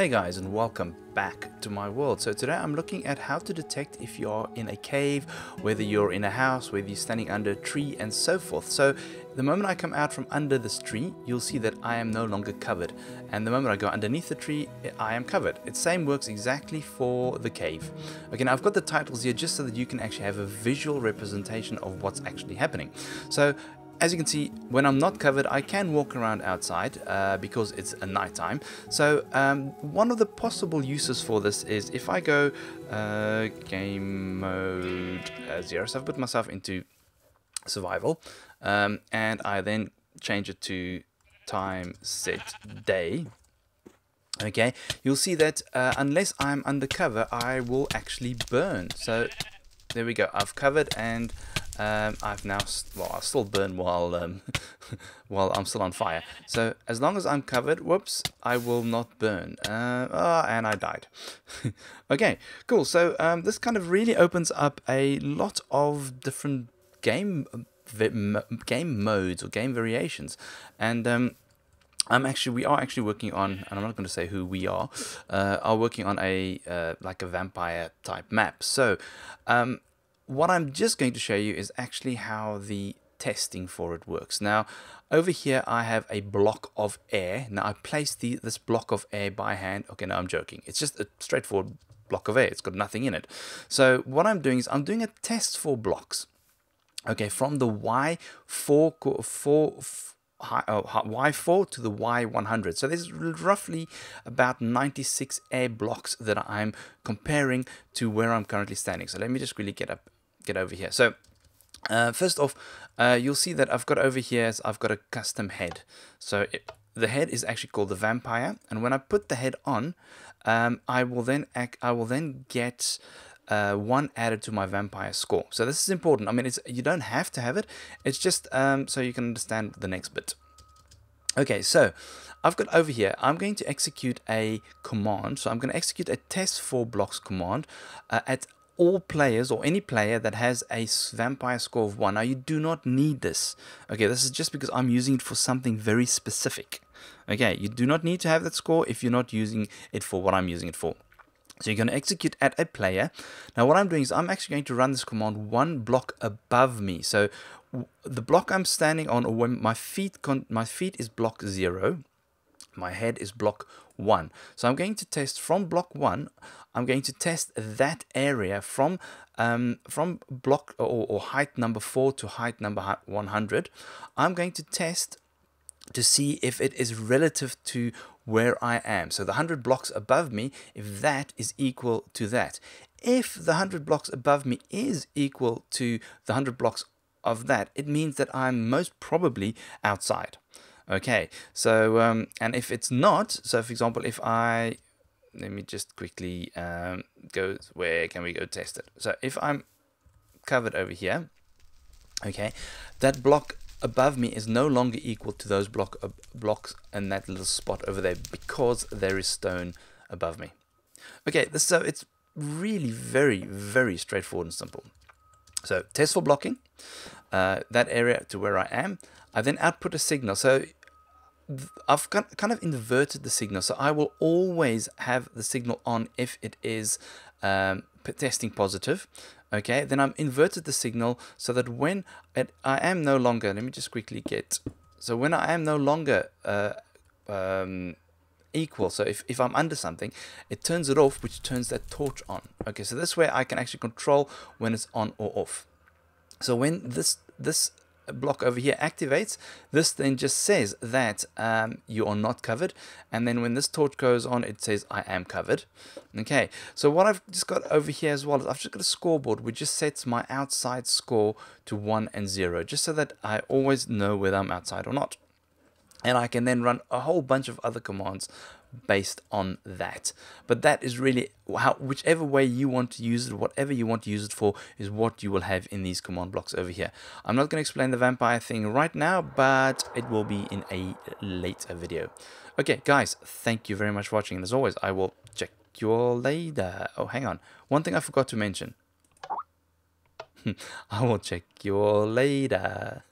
Hey guys, and welcome back to my world. So today I'm looking at how to detect if you're in a cave, whether you're in a house, whether you're standing under a tree and so forth. So the moment I come out from under this tree, you'll see that I am no longer covered, and the moment I go underneath the tree, I am covered. It same works exactly for the cave. Okay, now I've got the titles here just so that you can actually have a visual representation of what's actually happening. So as you can see, when I'm not covered, I can walk around outside because it's a nighttime. So one of the possible uses for this is if I go game mode 0, so I've put myself into survival, and I then change it to time set day. Okay, you'll see that unless I'm undercover, I will actually burn. So there we go, I've covered, and I've now, well, I'll still burn while while I'm still on fire. So as long as I'm covered, whoops, I will not burn. And I died. Okay, cool. So this kind of really opens up a lot of different game modes or game variations, and we are actually working on, and I'm not going to say who we are working on a like a vampire type map. So what I'm just going to show you is actually how the testing for it works. Now over here I have a block of air. Now I placed this block of air by hand. Okay, no, I'm joking. It's just a straightforward block of air. It's got nothing in it. So what I'm doing is I'm doing a test for blocks. Okay, from the Y4 to the Y100. So there's roughly about 96 air blocks that I'm comparing to where I'm currently standing. So let me just really get over here. So first off, you'll see that I've got over here, I've got a custom head. So the head is actually called the vampire, and when I put the head on, I will then get 1 added to my vampire score. So this is important. I mean, you don't have to have it. It's just so you can understand the next bit. Okay, so I've got over here, I'm going to execute a command. So I'm going to execute a test for blocks command at all players, or any player that has a vampire score of 1. Now you do not need this. Okay, this is just because I'm using it for something very specific. Okay, you do not need to have that score if you're not using it for what I'm using it for. So you're going to execute at a player. Now what I'm doing is I'm actually going to run this command 1 block above me. So the block I'm standing on, or when my feet is block 0, my head is block 1. So I'm going to test from block 1. I'm going to test that area from block or height number 4 to height number 100. I'm going to test to see if it is relative to where I am. So the 100 blocks above me, if that is equal to that. If the 100 blocks above me is equal to the 100 blocks of that, it means that I'm most probably outside. Okay, so and if it's not, so for example, if let me just quickly go, where can we go test it? So if I'm covered over here, okay, that block above me is no longer equal to those blocks in that little spot over there, because there is stone above me. Okay, so it's really very, very straightforward and simple. So test for blocking that area to where I am. I then output a signal. So I've kind of inverted the signal. So I will always have the signal on if it is testing positive. Okay, then I'm inverted the signal so that when I am no longer, let me just quickly so when I am no longer equal, so if I'm under something, it turns it off, which turns that torch on. Okay, so this way I can actually control when it's on or off. So when this block over here activates, this then just says that you are not covered, and then when this torch goes on, it says I am covered. Okay, so what I've just got over here as well is I've just got a scoreboard which just sets my outside score to 1 and 0, just so that I always know whether I'm outside or not. And I can then run a whole bunch of other commands based on that. But that is really whichever way you want to use it, whatever you want to use it for, is what you will have in these command blocks over here. I'm not going to explain the vampire thing right now, but it will be in a later video. Okay, guys, thank you very much for watching. And as always, I will check you all later. Oh, hang on. One thing I forgot to mention. I will check you all later.